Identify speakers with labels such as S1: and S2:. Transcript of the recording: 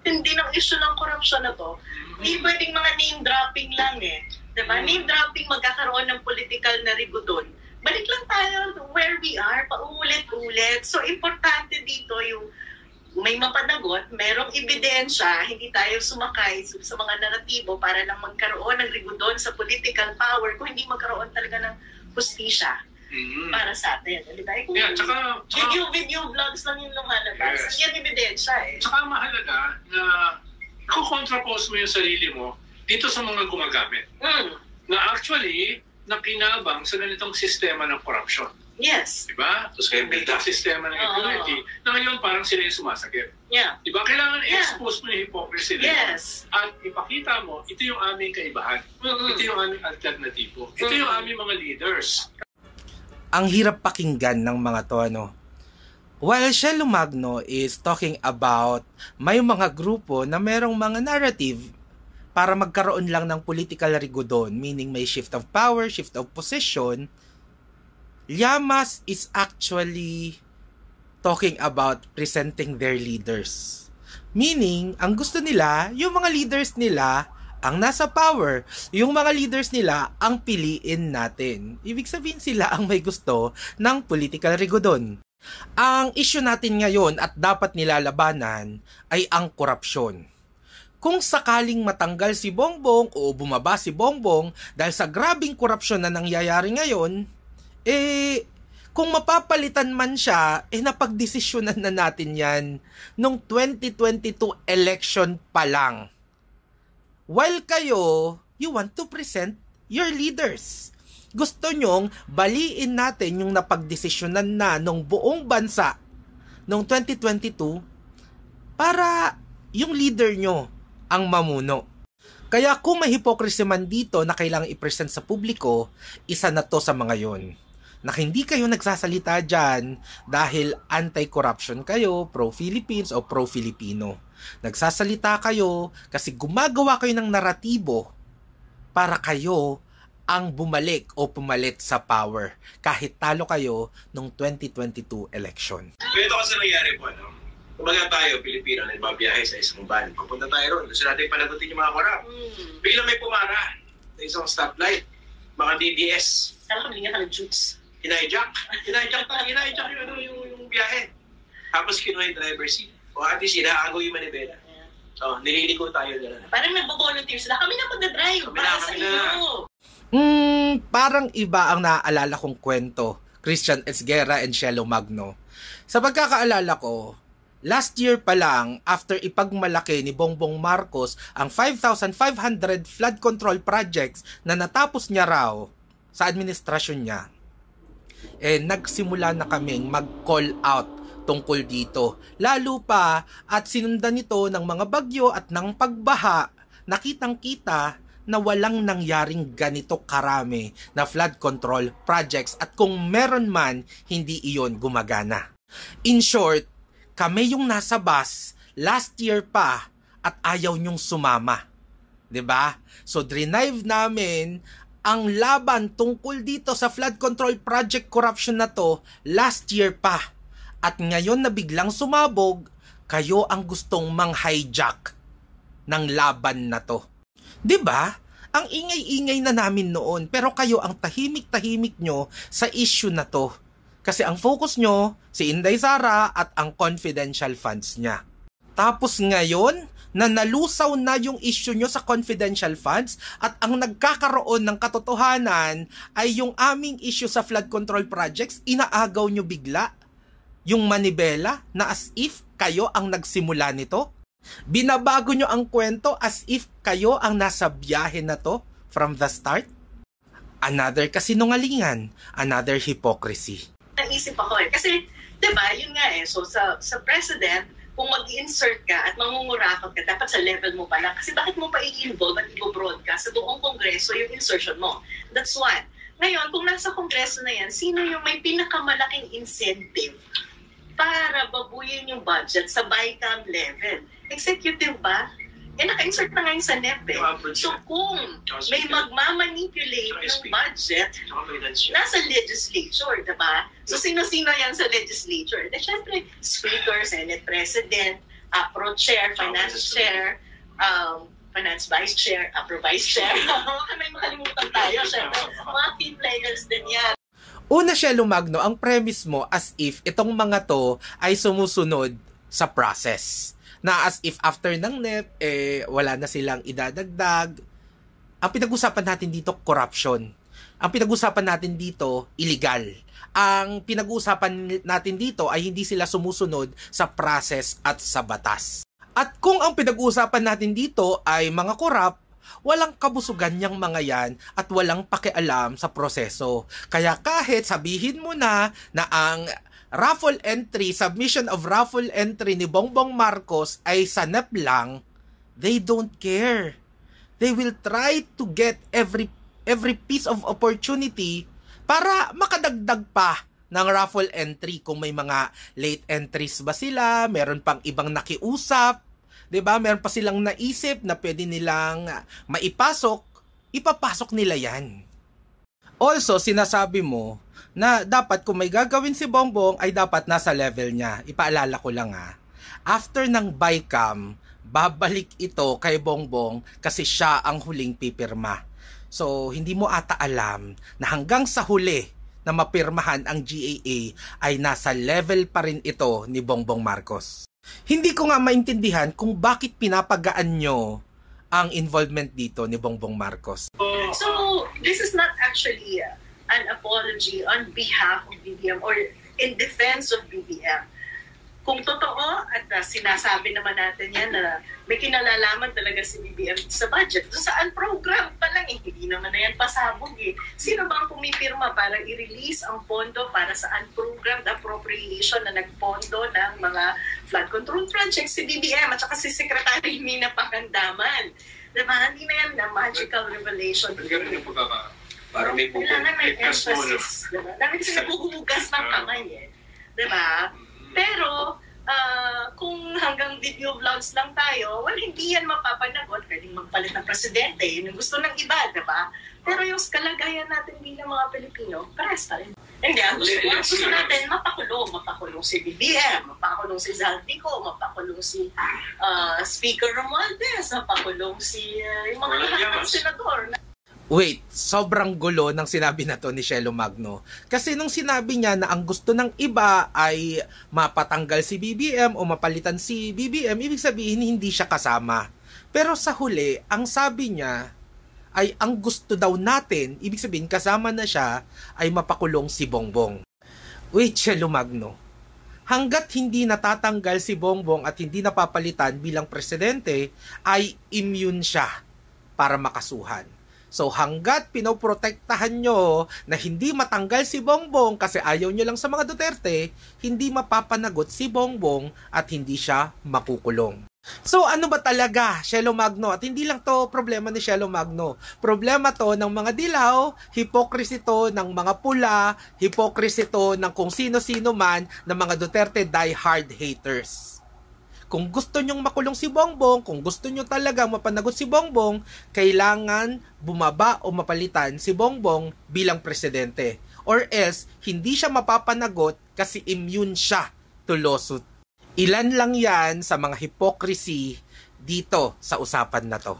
S1: tindi ng issue ng korupsyon na to, hindi pwedeng mga name dropping lang eh. Diba? Name dropping, magkakaroon ng political na rigodon. Balik lang tayo where we are, paulit-ulit. So, importante dito yung may mapanagot, merong ebidensya, hindi tayo sumakay sa mga naratibo para lang magkaroon ng rigodon sa political power kung hindi magkaroon talaga ng hustisya para sa atin.
S2: Tsaka
S1: video vlogs lang yung lumalabas.
S2: Yes.
S1: Yan ebidensya eh.
S2: Tsaka mahalaga na kung contrapose mo yung sarili mo dito sa mga gumagamit. Na actually, nakinabang sa ganitong sistema ng corruption.
S1: Yes.
S2: Diba? Tapos kayo bigla sistema ng impunity na ngayon parang sila yung sumasakit.
S1: Yeah.
S2: Diba? Kailangan i-expose mo yung hypocrisy nila.
S1: Yes.
S2: At ipakita mo, ito yung aming kaibahan. Ito yung aming alternatibo. Ito yung aming mga leaders.
S3: Ang hirap pakinggan ng mga to, ano? While Shelo Magno is talking about may mga grupo na merong mga narrative para magkaroon lang ng political rigodon, meaning may shift of power, shift of position, Llamas is actually talking about presenting their leaders. Meaning, ang gusto nila, yung mga leaders nila, ang nasa power, yung mga leaders nila, ang piliin natin. Ibig sabihin sila ang may gusto ng political rigodon. Ang issue natin ngayon at dapat nilalabanan ay ang korupsyon. Kung sakaling matanggal si Bongbong o bumaba si Bongbong dahil sa grabing korupsyon na nangyayari ngayon, kung mapapalitan man siya, napagdesisyonan na natin yan nung 2022 election pa lang. While kayo, you want to present your leaders. Gusto nyong baliin natin yung napagdesisyonan na nung buong bansa nung 2022 para yung leader nyo ang mamuno. Kaya kung may hypocrisy man dito na kailangang i-present sa publiko, isa na to sa mga yon. Na hindi kayo nagsasalita dyan dahil anti-corruption kayo, pro-Philippines o pro-Filipino. Nagsasalita kayo kasi gumagawa kayo ng naratibo para kayo ang bumalik o pumalit sa power kahit talo kayo nung 2022 election.
S4: Ganito kasi nangyari po, no? Kumbaga tayo, Pilipino, na mabiyahe sa isang van. Papunta tayo ron. Gusto natin panagutin yung mga korap. Biglang may pumara sa isang stoplight. Mga DDS.
S1: Alam kami nga ng jutes.
S4: Hinayjack yung biyahe. Tapos kinuha yung driver seat. O at least inaagaw yung manibela. So, nililiko tayo na.
S1: Parang nagbo-volunteer sila. Kami na magdadrive para sa iyo.
S3: Parang iba ang naaalala kong kwento. Christian Esguerra and Shelo Magno. Sa pagkakaalala ko, last year pa lang, after ipagmalaki ni Bongbong Marcos ang 5,500 flood control projects na natapos niya raw sa administrasyon niya, nagsimula na kaming mag-call out tungkol dito. Lalo pa at sinundan nito ng mga bagyo at ng pagbaha, nakitang-kita na walang nangyaring ganito karami na flood control projects at kung meron man, hindi iyon gumagana. In short, kami yung nasa bus last year pa at ayaw nyong sumama. 'Di ba? So drive namin ang laban tungkol dito sa flood control project corruption na to last year pa. At ngayon na biglang sumabog, kayo ang gustong mang-hijack ng laban na to. 'Di ba? Ang ingay-ingay na namin noon pero kayo ang tahimik-tahimik nyo sa issue na to. Kasi ang focus nyo, si Inday Sara at ang confidential funds niya. Tapos ngayon, na nalusaw na yung issue nyo sa confidential funds at ang nagkakaroon ng katotohanan ay yung aming issue sa flood control projects, inaagaw nyo bigla yung manibela na as if kayo ang nagsimula nito. Binabago nyo ang kwento as if kayo ang nasa biyahe na to from the start. Another kasinungalingan, another hypocrisy.
S1: Naisip ako kasi, diba, yun nga so sa president, kung mag-insert ka at mangungurakot ka, dapat sa level mo pa lang. Kasi bakit mo pa i-involve at i-broadcast sa buong kongreso yung insertion mo? That's one. Ngayon, kung nasa kongreso na yan, sino yung may pinakamalaking incentive para babuyin yung budget sa BICAM level? Executive ba? Naka-insert na ngayon sa NEP So kung may magmamanipulate ng budget, nasa legislature, diba? So sino-sino yan sa legislature? Syempre, Speaker, Senate President, APRO chair, finance chair, finance vice chair, APRO vice chair. Baka may makalimutan tayo, syempre. Mga key players din yan.
S3: Una siya lumagno, ang premise mo as if itong mga to ay sumusunod sa process. Na as if after ng NEP, wala na silang idadagdag. Ang pinag-usapan natin dito, corruption. Ang pinag-usapan natin dito, illegal. Ang pinag-usapan natin dito ay hindi sila sumusunod sa process at sa batas. At kung ang pinag-usapan natin dito ay mga corrupt, walang kabusugan niyang mga yan at walang pakialam sa proseso. Kaya kahit sabihin mo na ang raffle entry, submission of raffle entry ni Bongbong Marcos ay sa NEP lang, they don't care. They will try to get every piece of opportunity para makadagdag pa ng raffle entry. Kung may mga late entries ba sila, meron pang ibang nakiusap, 'di ba? Meron pa silang naisip na pwede nilang maipasok, ipapasok nila 'yan. Also, sinasabi mo na dapat kung may gagawin si Bongbong ay dapat nasa level niya. Ipaalala ko lang after ng BICAM, babalik ito kay Bongbong kasi siya ang huling pipirma. So, hindi mo ata alam na hanggang sa huli na mapirmahan ang GAA ay nasa level pa rin ito ni Bongbong Marcos. Hindi ko nga maintindihan kung bakit pinapagaan nyo ang involvement dito ni Bongbong Marcos.
S1: So, this is not actually an apology on behalf of BBM or in defense of BBM. Kung totoo, at sinasabi naman natin yan na may kinalalaman talaga si BBM sa budget. Doon saan program pa lang, hindi naman na yan pasabog Sino ba ang pumipirma para i-release ang pondo para saan program, the appropriation na nagpondo ng mga flood control projects? Si BBM at saka si Secretary Mina Pangandaman. Diba? Hindi na yan na magical revelation.
S2: Ganun yung pagkaka.
S4: Para may
S1: kailangan may emphasis. Diba? Dahil sila huhugas ng kamay Diba? Pero, kung hanggang video vlogs lang tayo, hindi yan mapapanagot. Pwedeng magpalit ng presidente. Yun yung gusto ng iba, diba? Pero yung kalagayan natin bilang mga Pilipino, pares pa rin. Hindi, ang gusto natin, mapakulong si BBM, mapakulong si Zaldico, mapakulong si Speaker Romualdez, mapakulong si yung mga lahat ng senador.
S3: Wait, sobrang gulo ng sinabi na to ni Shelo Magno. Kasi nung sinabi niya na ang gusto ng iba ay mapatanggal si BBM o mapalitan si BBM, ibig sabihin hindi siya kasama. Pero sa huli, ang sabi niya ay ang gusto daw natin, ibig sabihin kasama na siya, ay mapakulong si Bongbong. Wait, Shelo Magno. Hanggat hindi natatanggal si Bongbong at hindi napapalitan bilang presidente, ay immune siya para makasuhan. So hanggat pinoprotektahan nyo na hindi matanggal si Bongbong kasi ayaw nyo lang sa mga Duterte, hindi mapapanagot si Bongbong at hindi siya makukulong. So ano ba talaga, Shelo Magno? At hindi lang to problema ni Shelo Magno. Problema to ng mga dilaw, hypocrisy to ng mga pula, hypocrisy to ng kung sino-sino man ng mga Duterte die-hard haters. Kung gusto nyong makulong si Bongbong, kung gusto nyo talagang mapanagot si Bongbong, kailangan bumaba o mapalitan si Bongbong bilang presidente. Or else, hindi siya mapapanagot kasi immune siya to lawsuit. Ilan lang yan sa mga hypocrisy dito sa usapan na to.